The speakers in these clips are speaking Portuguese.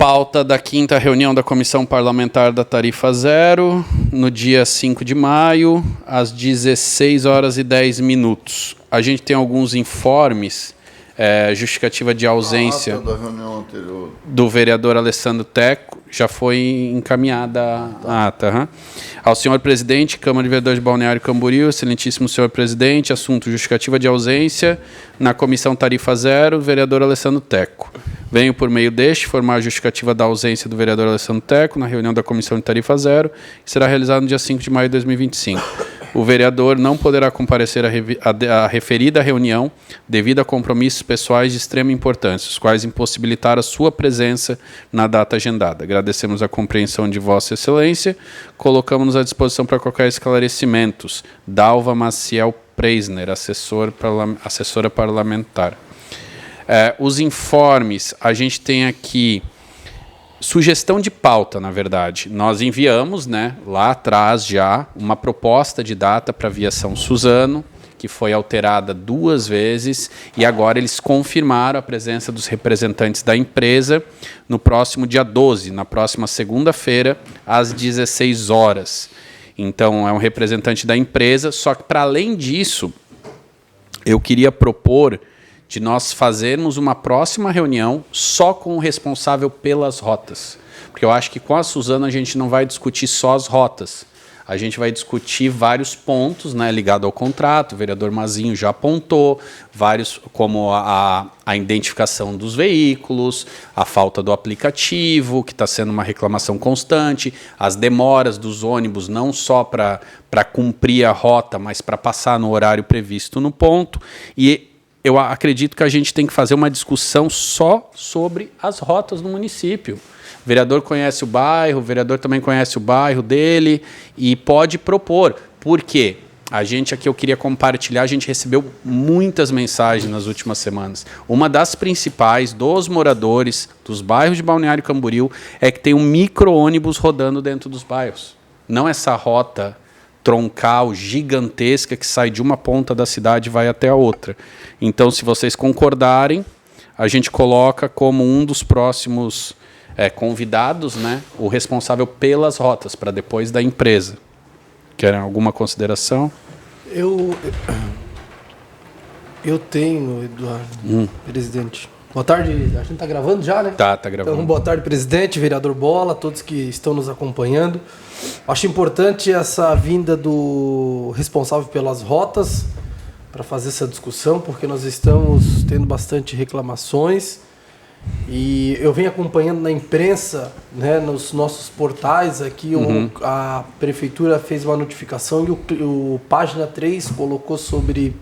Pauta da 5ª reunião da Comissão Parlamentar da Tarifa Zero, no dia 5 de maio, às 16h10. A gente tem alguns informes, justificativa de ausência da reunião anterior do vereador Alessandro Tecco, já foi encaminhada a ata. Ao senhor presidente, Câmara de Vereadores de Balneário Camboriú, excelentíssimo senhor presidente, assunto justificativa de ausência na Comissão Tarifa Zero, vereador Alessandro Tecco. Venho, por meio deste, formar a justificativa da ausência do vereador Alessandro Tecco na reunião da Comissão de Tarifa Zero, que será realizada no dia 5 de maio de 2025. O vereador não poderá comparecer à referida reunião devido a compromissos pessoais de extrema importância, os quais impossibilitaram a sua presença na data agendada. Agradecemos a compreensão de Vossa Excelência, colocamos-nos à disposição para qualquer esclarecimentos. Dalva Maciel Preisner, assessora parlamentar. Os informes, a gente tem aqui sugestão de pauta, na verdade. Nós enviamos, lá atrás já, uma proposta de data para a Viação Suzano, que foi alterada 2 vezes, e agora eles confirmaram a presença dos representantes da empresa no próximo dia 12, na próxima segunda-feira, às 16 horas. Então, é um representante da empresa, só que, para além disso, eu queria propor de nós fazermos uma próxima reunião só com o responsável pelas rotas. Porque eu acho que com a Suzano a gente não vai discutir só as rotas. A gente vai discutir vários pontos ligados ao contrato, o vereador Mazinho já apontou, vários, como a identificação dos veículos, a falta do aplicativo, que está sendo uma reclamação constante, as demoras dos ônibus, não só para cumprir a rota, mas para passar no horário previsto no ponto. E eu acredito que a gente tem que fazer uma discussão só sobre as rotas no município. O vereador conhece o bairro, o vereador também conhece o bairro dele e pode propor. Por quê? A gente aqui, eu queria compartilhar, a gente recebeu muitas mensagens nas últimas semanas. Uma das principais dos moradores dos bairros de Balneário Camboriú é que tem um micro-ônibus rodando dentro dos bairros. Não essa rota troncal gigantesca que sai de uma ponta da cidade e vai até a outra. Então, se vocês concordarem, a gente coloca como um dos próximos convidados, o responsável pelas rotas, para depois da empresa. Querem alguma consideração? Eu tenho, Eduardo, presidente. Boa tarde, a gente está gravando já, né? Tá gravando. Então, boa tarde, presidente, vereador Bola, todos que estão nos acompanhando. Acho importante essa vinda do responsável pelas rotas para fazer essa discussão, porque nós estamos tendo bastante reclamações e eu venho acompanhando na imprensa, nos nossos portais aqui, a prefeitura fez uma notificação e o Página 3 colocou sobre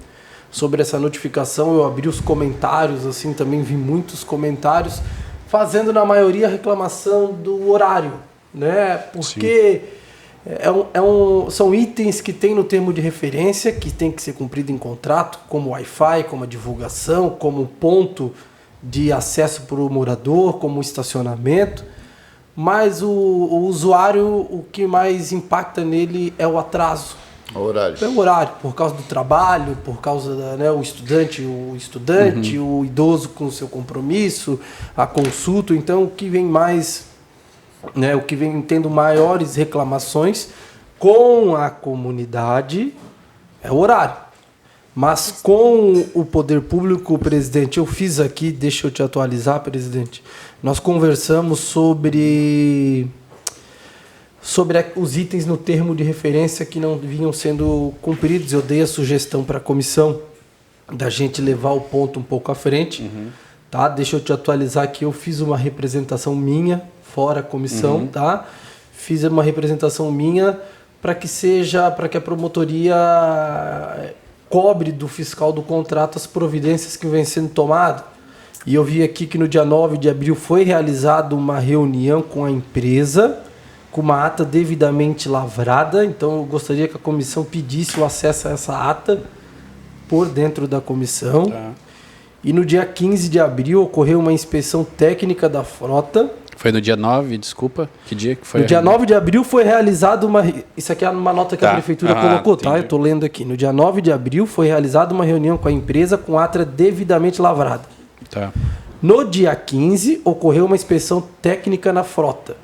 essa notificação. Eu abri os comentários, assim, também vi muitos comentários, fazendo na maioria a reclamação do horário, porque são itens que tem no termo de referência, que tem que ser cumprido em contrato, como Wi-Fi, como a divulgação, como ponto de acesso para o morador, como estacionamento, mas o usuário, o que mais impacta nele é o atraso. o horário. É o horário, por causa do trabalho, por causa o estudante, o idoso com o seu compromisso, a consulta. Então, o que vem mais, o que vem tendo maiores reclamações com a comunidade é o horário. Mas com o poder público, presidente, eu fiz aqui, deixa eu te atualizar, presidente, nós conversamos sobre os itens no termo de referência que não vinham sendo cumpridos. Eu dei a sugestão para a comissão da gente levar o ponto um pouco à frente. Tá? Deixa eu te atualizar aqui, eu fiz uma representação minha, fora a comissão, tá? Fiz uma representação minha para que a promotoria cobre do fiscal do contrato as providências que vêm sendo tomadas. E eu vi aqui que no dia 9 de abril foi realizada uma reunião com a empresa, com uma ata devidamente lavrada. Então eu gostaria que a comissão pedisse o acesso a essa ata por dentro da comissão. Tá. E no dia 15 de abril ocorreu uma inspeção técnica da frota. Foi no dia 9, desculpa? Que dia que foi? No dia 9 de abril foi realizada uma... Isso aqui é uma nota que a prefeitura colocou, entendi. Tá? Eu estou lendo aqui. No dia 9 de abril foi realizada uma reunião com a empresa com ata devidamente lavrada. Tá. No dia 15, ocorreu uma inspeção técnica na frota.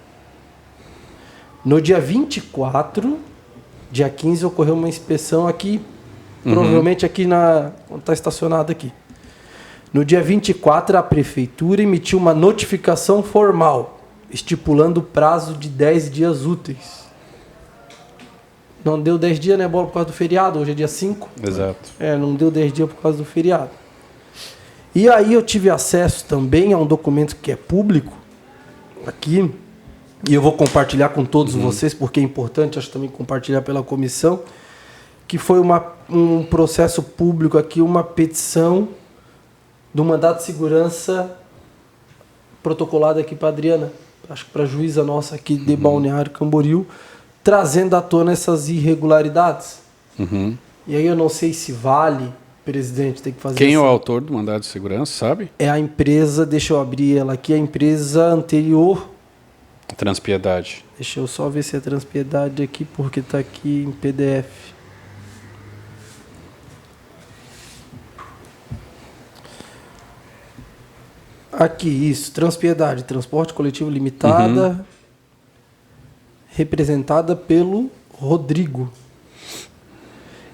No dia 24, dia 15, ocorreu uma inspeção aqui, provavelmente aqui onde está estacionado aqui. No dia 24, a prefeitura emitiu uma notificação formal, estipulando o prazo de 10 dias úteis. Não deu 10 dias, né, Bola, por causa do feriado, hoje é dia 5. Exato. Não deu 10 dias por causa do feriado. E aí eu tive acesso também a um documento que é público, aqui, e eu vou compartilhar com todos vocês, porque é importante, acho também compartilhar pela comissão, que foi um processo público aqui, uma petição do mandato de segurança protocolado aqui para a Adriana, acho que para a juíza nossa aqui de Balneário Camboriú, trazendo à tona essas irregularidades. E aí eu não sei se vale, presidente, tem que fazer... Quem é o autor do mandado de segurança, sabe? É a empresa, deixa eu abrir ela aqui, a empresa anterior... Transpiedade. Deixa eu só ver se é Transpiedade aqui, porque está aqui em PDF. Aqui, isso, Transpiedade, Transporte Coletivo Limitada, representada pelo Rodrigo.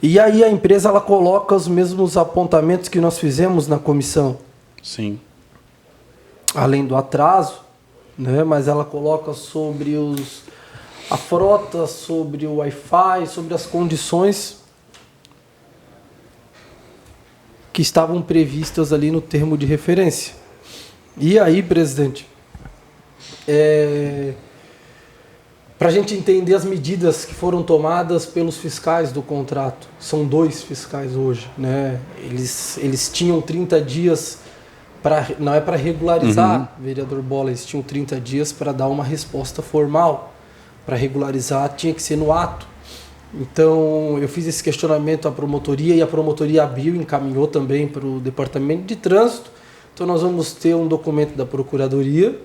E aí a empresa ela coloca os mesmos apontamentos que nós fizemos na comissão. Sim. Além do atraso, né? Mas ela coloca sobre a frota, sobre o Wi-Fi, sobre as condições que estavam previstas ali no termo de referência. E aí, presidente, para a gente entender as medidas que foram tomadas pelos fiscais do contrato, são 2 fiscais hoje, né? Eles tinham 30 dias, não é para regularizar, vereador Bola, eles tinham 30 dias para dar uma resposta formal. Para regularizar tinha que ser no ato. Então eu fiz esse questionamento à promotoria e a promotoria abriu e encaminhou também para o departamento de trânsito. Então nós vamos ter um documento da promotoria,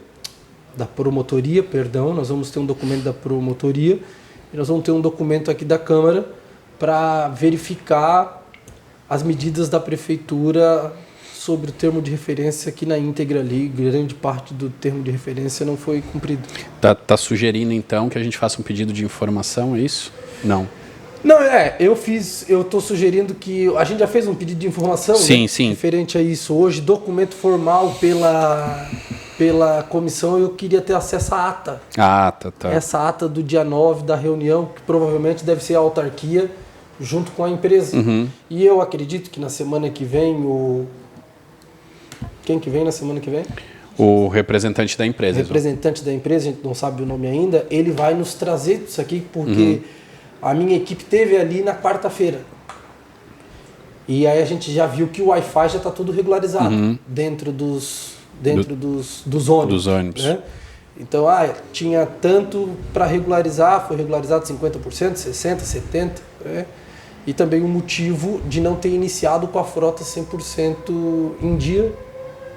nós vamos ter um documento da promotoria e nós vamos ter um documento aqui da Câmara para verificar as medidas da prefeitura sobre o termo de referência aqui na íntegra ali. Grande parte do termo de referência não foi cumprido. Tá sugerindo então que a gente faça um pedido de informação, é isso? Não. Não, eu estou sugerindo que a gente já fez um pedido de informação, sim, né, sim, referente a isso. Hoje, documento formal pela comissão, eu queria ter acesso à ata. A ata, tá. Essa ata do dia 9 da reunião, que provavelmente deve ser a autarquia junto com a empresa. E eu acredito que na semana que vem Quem que vem na semana que vem? O representante da empresa. O representante da empresa, a gente não sabe o nome ainda, ele vai nos trazer isso aqui, porque a minha equipe teve ali na quarta-feira. E aí a gente já viu que o Wi-Fi já está tudo regularizado dentro dos ônibus. Dos ônibus. Né? Então, tinha tanto para regularizar, foi regularizado 50%, 60%, 70%. Né? E também o motivo de não ter iniciado com a frota 100% em dia,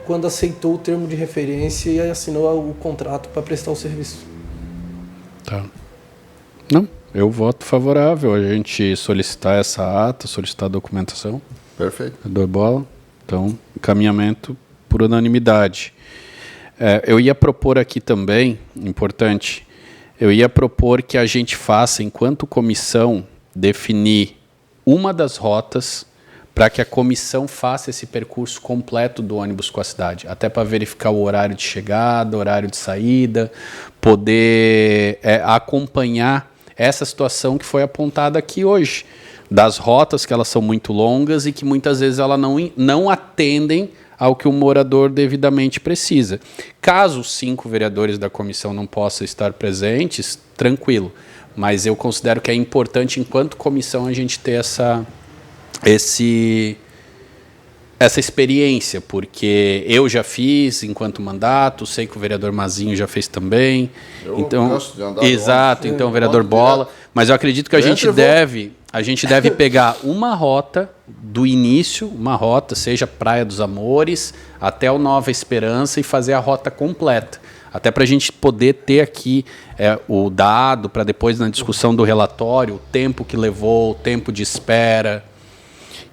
quando aceitou o termo de referência e assinou o contrato para prestar o serviço. Tá. Não, eu voto favorável a gente solicitar essa ata, solicitar a documentação. Perfeito. Vereador Bola. Então, encaminhamento por unanimidade. Eu ia propor aqui também, importante, eu ia propor que a gente faça, enquanto comissão, definir uma das rotas para que a comissão faça esse percurso completo do ônibus com a cidade, até para verificar o horário de chegada, horário de saída, poder acompanhar essa situação que foi apontada aqui hoje, das rotas que elas são muito longas e que muitas vezes elas não atendem ao que o morador devidamente precisa. Caso os 5 vereadores da comissão não possam estar presentes, tranquilo, mas eu considero que é importante, enquanto comissão, a gente ter essa experiência, porque eu já fiz enquanto mandato, sei que o vereador Mazinho já fez também. Exato, então o vereador Bola, mas eu acredito que a gente deve pegar uma rota do início, uma rota, seja Praia dos Amores até o Nova Esperança, e fazer a rota completa. Até para a gente poder ter aqui o dado, para depois na discussão do relatório, o tempo que levou, o tempo de espera.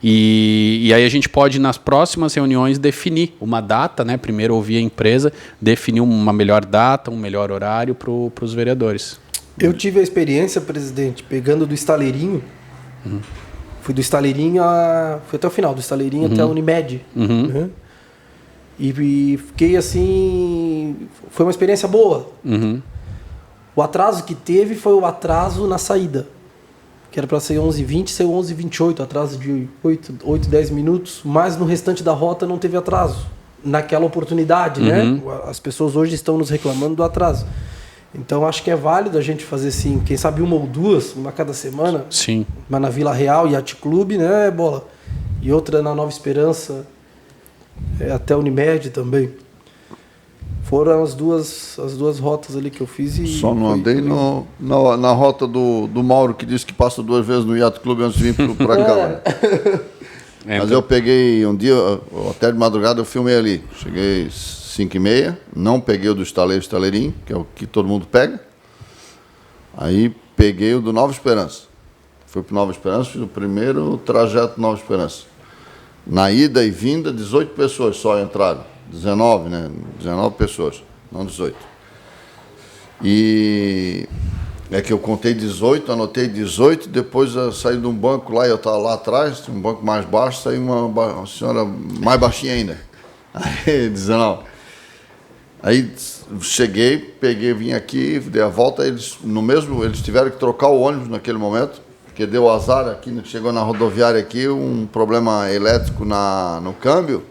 E aí a gente pode, nas próximas reuniões, definir uma data, né? Primeiro ouvir a empresa, definir uma melhor data, um melhor horário para os vereadores. Eu tive a experiência, presidente, pegando do estaleirinho. Fui do estaleirinho, fui até o final, do estaleirinho até a Unimed. Né? E fiquei assim... Foi uma experiência boa. O atraso que teve foi o atraso na saída. Que era para ser 11h20, saiu 11h28, atraso de 8, 10 minutos. Mas no restante da rota não teve atraso. Naquela oportunidade, né? As pessoas hoje estão nos reclamando do atraso. Então, acho que é válido a gente fazer, assim, quem sabe uma ou duas, uma cada semana. Sim. Uma na Vila Real, Yacht Clube, né, Bola? E outra na Nova Esperança, até a Unimed também. Foram as duas rotas ali que eu fiz. E só não andei na rota do Mauro, que disse que passa 2 vezes no Yacht Clube antes de vir para cá. Mas eu peguei um dia, até de madrugada eu filmei ali. Cheguei 5h30, não peguei o do estaleirinho, que é o que todo mundo pega. Aí peguei o do Nova Esperança. Fui para Nova Esperança, fiz o primeiro trajeto Nova Esperança. Na ida e vinda, 18 pessoas só entraram. 19, né? 19 pessoas, não 18. E é que eu contei 18, anotei 18, depois eu saí de um banco lá, eu estava lá atrás, um banco mais baixo, saiu uma senhora mais baixinha ainda. Aí, 19. Aí cheguei, peguei, vim aqui, dei a volta, eles tiveram que trocar o ônibus naquele momento, porque deu azar aqui, chegou na rodoviária aqui, um problema elétrico no câmbio.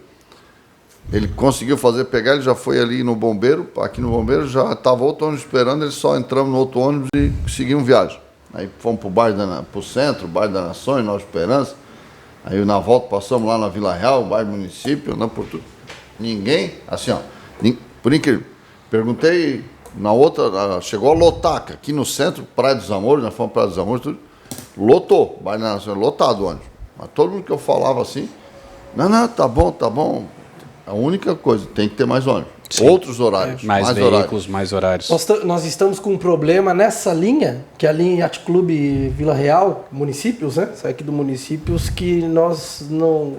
Ele conseguiu pegar, ele já foi ali no bombeiro, aqui no bombeiro já estava outro ônibus esperando, eles só entramos no outro ônibus e seguimos viagem. Aí fomos para o centro, bairro das Nações, Nova Esperança. Aí na volta passamos lá na Vila Real, bairro município, andamos por tudo. Ninguém, assim, ó, por incrível, perguntei na outra, chegou a lotar, aqui no centro, Praia dos Amores, nós fomos Praia dos Amores, tudo, lotou, bairro das Nações, lotado o ônibus. Mas todo mundo que eu falava assim, não, tá bom. A única coisa, tem que ter mais ônibus. Sim. Outros horários. Mais veículos, mais horários. Nós estamos com um problema nessa linha, que é a linha Yacht Clube Vila Real, municípios, né? Sai aqui do municípios, que nós não...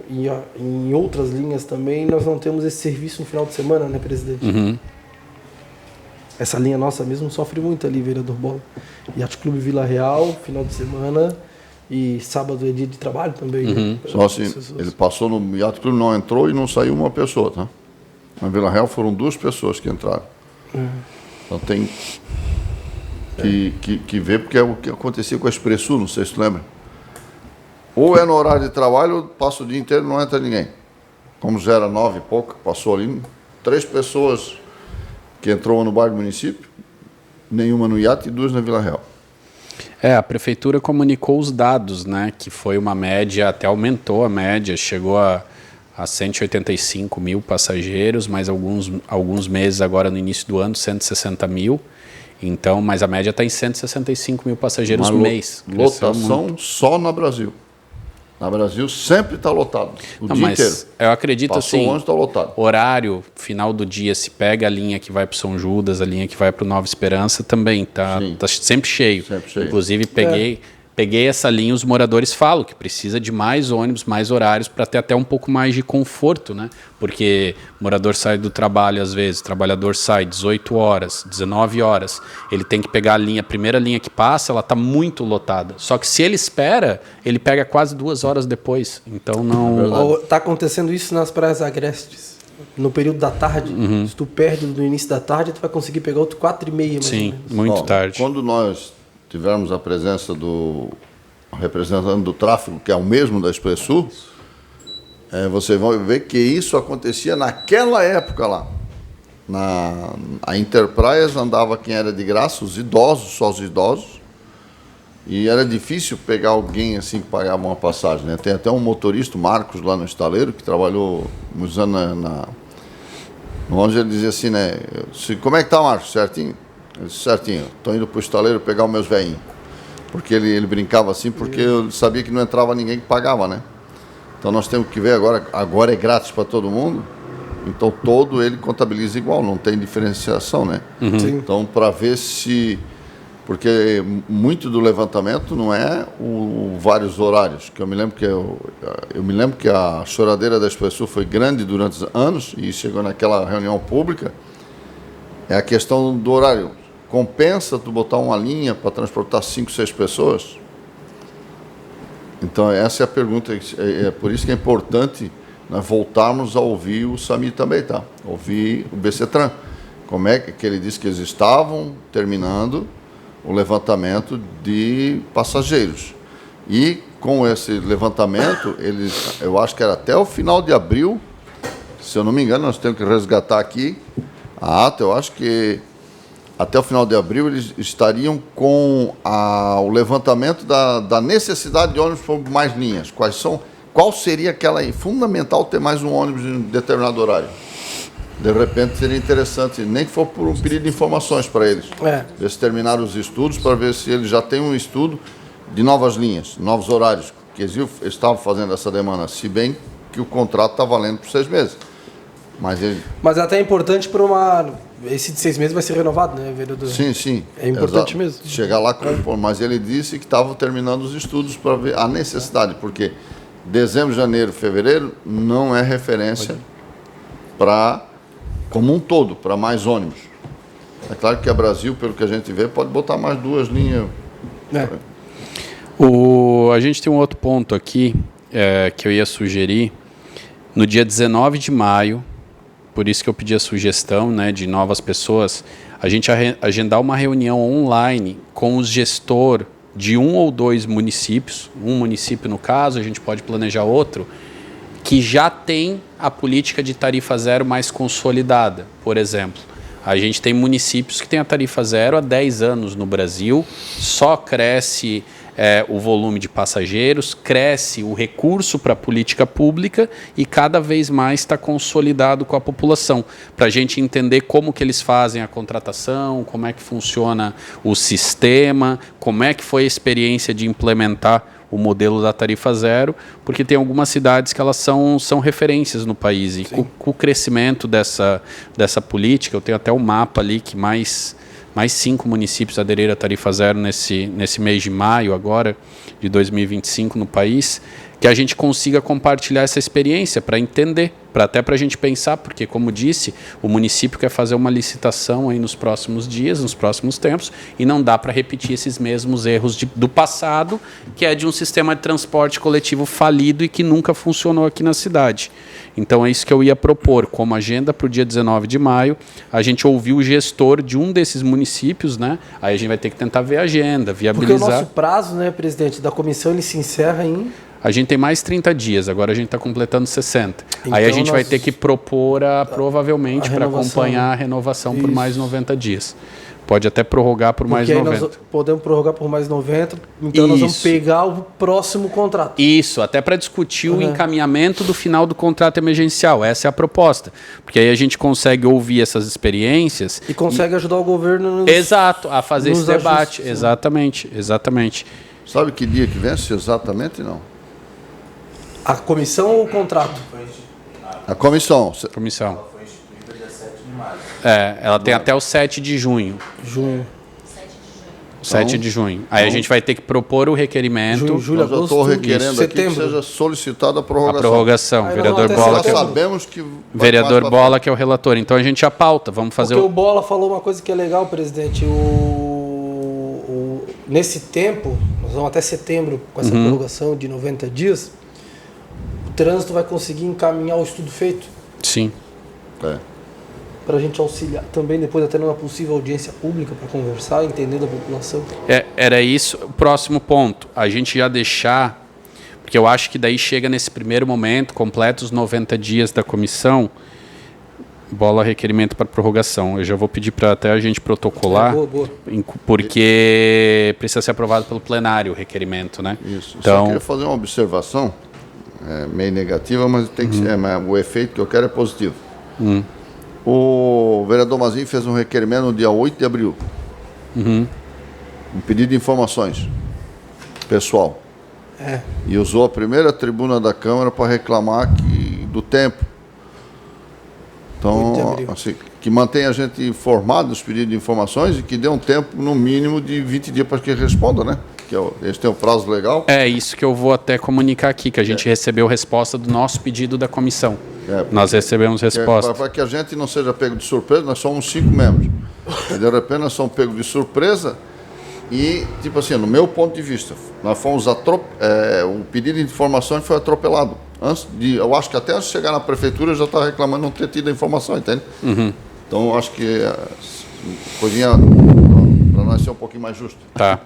Em outras linhas também, nós não temos esse serviço no final de semana, né, presidente? Essa linha nossa mesmo sofre muito ali, vereador Bola. Yacht Clube Vila Real, final de semana... E sábado é dia de trabalho também. Né? Só assim, ele passou no Yacht Clube, não entrou e não saiu uma pessoa, tá? Na Vila Real foram 2 pessoas que entraram. Então tem que ver, porque é o que acontecia com a Expressu, não sei se tu lembra. Ou é no horário de trabalho, ou passa o dia inteiro e não entra ninguém. Como já era 9 e pouco, passou ali 3 pessoas que entrou no bairro do município, nenhuma no Yacht e 2 na Vila Real. A prefeitura comunicou os dados, né, que foi uma média, até aumentou a média, chegou a 185 mil passageiros, mais alguns meses agora no início do ano, 160 mil. Então, mas a média está em 165 mil passageiros no mês. Lotação só no Brasil. Na Brasil sempre está lotado, o dia inteiro. Eu acredito Passou assim, onde está lotado. Horário, final do dia, se pega a linha que vai para São Judas, a linha que vai para Nova Esperança, também tá sempre cheio. Sempre cheio. Inclusive, peguei essa linha, os moradores falam que precisa de mais ônibus, mais horários para ter até um pouco mais de conforto, né? Porque o morador sai do trabalho às vezes, o trabalhador sai 18 horas, 19 horas, ele tem que pegar a primeira linha que passa, ela está muito lotada. Só que se ele espera, ele pega quase 2 horas depois. Então não... Está acontecendo isso nas praias agrestes. No período da tarde, se tu perde no início da tarde, tu vai conseguir pegar outro 4h30. Sim, muito tarde. Quando nós tivemos a presença do representante do tráfego, que é o mesmo da Expressu, você vai ver que isso acontecia naquela época lá. A Interpraias andava quem era de graça, os idosos, só os idosos, e era difícil pegar alguém assim que pagava uma passagem, né? Tem até um motorista, o Marcos, lá no estaleiro, que trabalhou uns anos onde ele dizia assim, né? Como é que tá, Marcos? Certinho? Eu disse, certinho, estou indo para o estaleiro pegar os meus velhinhos. Porque ele brincava assim, porque eu sabia que não entrava ninguém que pagava, né? Então nós temos que ver agora é grátis para todo mundo, então todo ele contabiliza igual, não tem diferenciação, né? Sim. Então para ver se Porque muito do levantamento não é o vários horários, que eu me lembro que a choradeira da Expresso foi grande durante anos e chegou naquela reunião pública, é a questão do horário. Compensa tu botar uma linha para transportar 5, 6 pessoas? Então essa é a pergunta, é por isso que é importante nós voltarmos a ouvir o Samir também, tá? Ouvir o BCTran. Como é que ele disse que eles estavam terminando o levantamento de passageiros. E com esse levantamento, eu acho que era até o final de abril, se eu não me engano, nós temos que resgatar aqui a ata, eu acho que até o final de abril eles estariam com o levantamento da necessidade de ônibus por mais linhas. Qual seria aquela fundamental ter mais um ônibus em determinado horário? De repente seria interessante, nem que for por um pedido de informações para eles. Ver se terminaram os estudos, para ver se eles já têm um estudo de novas linhas, novos horários, que eles estavam fazendo essa demanda, se bem que o contrato está valendo por 6 meses. Mas é até importante para esse de 6 meses vai ser renovado, né, vereador? Sim. É importante mesmo. Chegar lá mas ele disse que estava terminando os estudos para ver a necessidade, porque dezembro, janeiro, fevereiro não é referência como um todo, para mais ônibus. É claro que a Brasil, pelo que a gente vê, pode botar mais 2 linhas. A gente tem um outro ponto aqui que eu ia sugerir. No dia 19 de maio, por isso que eu pedi a sugestão, né, de novas pessoas, a gente agendar uma reunião online com os gestor de 1 ou 2 municípios, um município no caso, a gente pode planejar outro, que já tem a política de tarifa zero mais consolidada. Por exemplo, a gente tem municípios que têm a tarifa zero há 10 anos no Brasil, só cresce o volume de passageiros, cresce o recurso para a política pública e cada vez mais está consolidado com a população, para a gente entender como que eles fazem a contratação, como é que funciona o sistema, como é que foi a experiência de implementar o modelo da tarifa zero, porque tem algumas cidades que elas são referências no país. E com o crescimento dessa política, eu tenho até um mapa ali que mais 5 municípios aderiram à tarifa zero nesse mês de maio agora, de 2025 no país, que a gente consiga compartilhar essa experiência para entender, até para a gente pensar, porque, como disse, o município quer fazer uma licitação aí nos próximos dias, nos próximos tempos, e não dá para repetir esses mesmos erros do passado, que é de um sistema de transporte coletivo falido e que nunca funcionou aqui na cidade. Então é isso que eu ia propor, como agenda para o dia 19 de maio, a gente ouviu o gestor de um desses municípios, né? Aí a gente vai ter que tentar ver a agenda, viabilizar. Porque o nosso prazo, né, presidente, da comissão, ele se encerra em... A gente tem mais 30 dias, agora a gente está completando 60. Então, aí a gente vai ter que propor, provavelmente, para acompanhar a renovação por mais 90 dias. Pode até prorrogar por mais 90. Nós podemos prorrogar por mais 90, então nós vamos pegar o próximo contrato. Isso, até para discutir o encaminhamento do final do contrato emergencial. Essa é a proposta. Porque aí a gente consegue ouvir essas experiências. E consegue ajudar o governo a fazer esse debate. Exatamente. Sabe que dia que vence exatamente, não? A comissão ou o contrato? A comissão. Ela foi instituída dia 7 de março. Ela tem até o 7 de junho. 7 de junho. Aí a gente vai ter que propor o requerimento. Julho, agosto, eu estou requerendo aqui que seja solicitada a prorrogação. A prorrogação. Vereador Bola, Vereador Bola, que é o relator. Então a gente já pauta. Vamos fazer. Porque o Bola falou uma coisa que é legal, presidente. Nesse tempo, nós vamos até setembro com essa prorrogação de 90 dias. O trânsito vai conseguir encaminhar o estudo feito. Sim. Para a gente auxiliar também, depois até numa possível audiência pública para conversar, entender da população. Era isso. O próximo ponto, a gente já deixar, porque eu acho que daí chega nesse primeiro momento, completa os 90 dias da comissão, Bola requerimento para prorrogação. Eu já vou pedir para até a gente protocolar, boa. Porque precisa ser aprovado pelo plenário o requerimento, né? Isso. Então, só queria fazer uma observação, meio negativa, mas tem que ser, o efeito que eu quero é positivo. O vereador Mazinho fez um requerimento no dia 8 de abril. Um pedido de informações pessoal. E usou a primeira tribuna da Câmara para reclamar do tempo. Então, assim, que mantenha a gente informado dos pedidos de informações e que dê um tempo, no mínimo, de 20 dias para que responda, né? Eles têm um prazo legal. É isso que eu vou até comunicar aqui, que a gente recebeu resposta do nosso pedido da comissão. Nós recebemos resposta. Para que a gente não seja pego de surpresa, nós somos 5 membros. E de repente nós somos pegos de surpresa e, tipo assim, no meu ponto de vista, nós fomos o pedido de informações foi atropelado. Eu acho que até antes de chegar na prefeitura eu já estava reclamando não ter tido a informação, entende? Uhum. Então eu acho que podia para nós ser um pouquinho mais justo. Tá.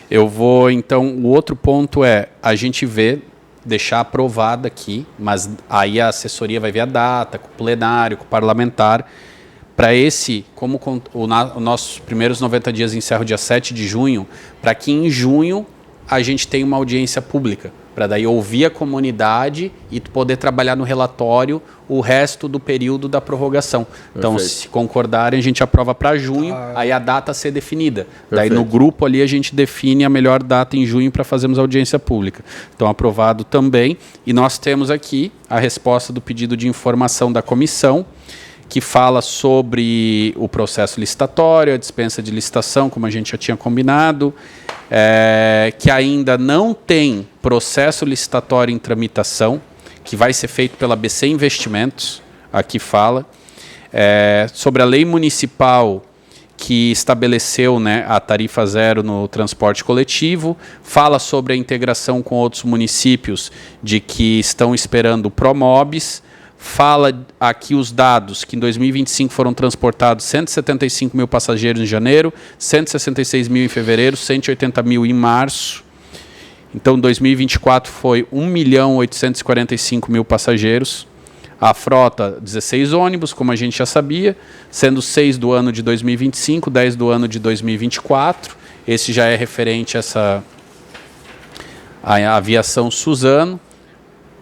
Eu vou, então, o outro ponto é a gente deixar aprovado aqui, mas aí a assessoria vai ver a data, com o plenário, com o parlamentar, para como os nossos primeiros 90 dias encerram dia 7 de junho, para que em junho a gente tenha uma audiência pública, para daí ouvir a comunidade e poder trabalhar no relatório o resto do período da prorrogação. Então, Perfeito. se concordarem, a gente aprova para junho, aí a data ser definida. Perfeito. Daí no grupo ali a gente define a melhor data em junho para fazermos audiência pública. Então, aprovado também. E nós temos aqui a resposta do pedido de informação da comissão, que fala sobre o processo licitatório, a dispensa de licitação, como a gente já tinha combinado, que ainda não tem processo licitatório em tramitação, que vai ser feito pela BC Investimentos, aqui fala, sobre a lei municipal que estabeleceu, né, a tarifa zero no transporte coletivo, fala sobre a integração com outros municípios de que estão esperando o Promobis, fala aqui os dados que em 2025 foram transportados 175 mil passageiros em janeiro, 166 mil em fevereiro, 180 mil em março. Então, 2024 foi 1.845.000 passageiros. A frota, 16 ônibus, como a gente já sabia, sendo 6 do ano de 2025, 10 do ano de 2024. Esse já é referente à aviação Suzano.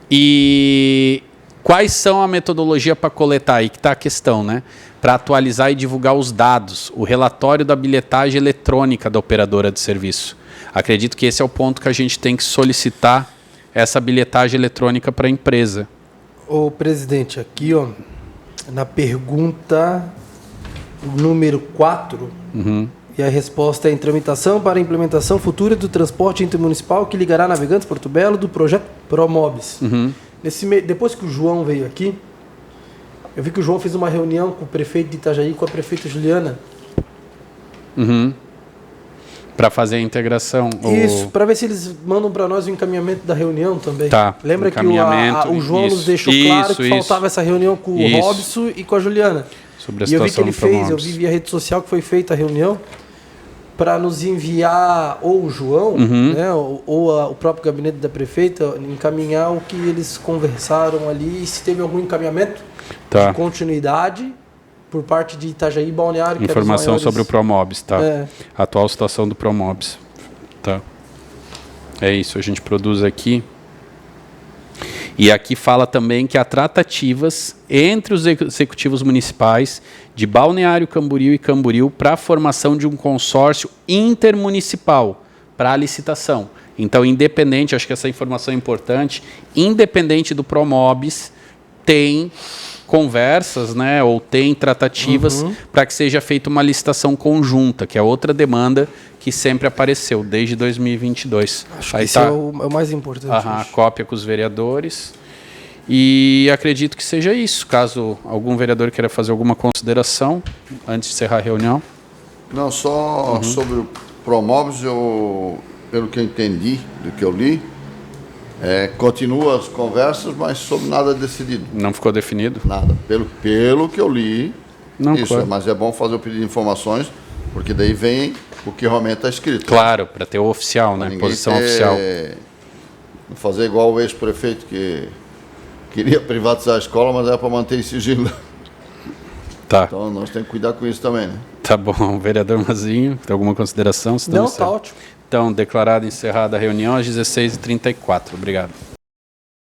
E quais são a metodologia para coletar? Aí que está a questão, né? Para atualizar e divulgar os dados, o relatório da bilhetagem eletrônica da operadora de serviço. Acredito que esse é o ponto que a gente tem que solicitar essa bilhetagem eletrônica para a empresa. Ô, presidente, aqui, ó, na pergunta número 4, e a resposta é em tramitação para a implementação futura do transporte intermunicipal que ligará Navegantes Porto Belo do projeto Promobis. Depois que o João veio aqui, eu vi que o João fez uma reunião com o prefeito de Itajaí, com a prefeita Juliana. Para fazer a integração. Isso, para ver se eles mandam para nós o encaminhamento da reunião também. Tá. Lembra que o João nos deixou claro que faltava essa reunião com o Robson e com a Juliana. Sobre a e eu vi que ele fez, Promobis. eu vi via rede social que foi feita a reunião para nos enviar ou o João, né, ou o próprio gabinete da prefeita, encaminhar o que eles conversaram ali e se teve algum encaminhamento de continuidade por parte de Itajaí e Balneário. Informação sobre o Promobis, tá? A atual situação do Promobis. Tá. É isso, a gente produz aqui. E aqui fala também que há tratativas entre os executivos municipais de Balneário Camboriú e Camboriú para a formação de um consórcio intermunicipal para a licitação. Então, independente, acho que essa informação é importante, independente do Promobis, tem conversas, né, ou tem tratativas para que seja feita uma licitação conjunta, que é outra demanda que sempre apareceu desde 2022. Acho que esse é o mais importante. Cópia com os vereadores. E acredito que seja isso. Caso algum vereador queira fazer alguma consideração antes de encerrar a reunião. Não, só sobre o Promobis, pelo que eu entendi, do que eu li, continua as conversas, mas sobre nada decidido. Não ficou definido? Nada. Pelo que eu li, não, isso. Claro. Mas é bom fazer o pedido de informações, porque daí vem o que realmente está escrito. Claro, para ter o oficial, né? Posição oficial. Não fazer igual o ex-prefeito que queria privatizar a escola, mas era para manter em sigilo. Tá. Então nós temos que cuidar com isso também, né? Tá bom. Vereador Mazinho, tem alguma consideração? Não, tá ótimo. Então, declarada encerrada a reunião às 16h34. Obrigado.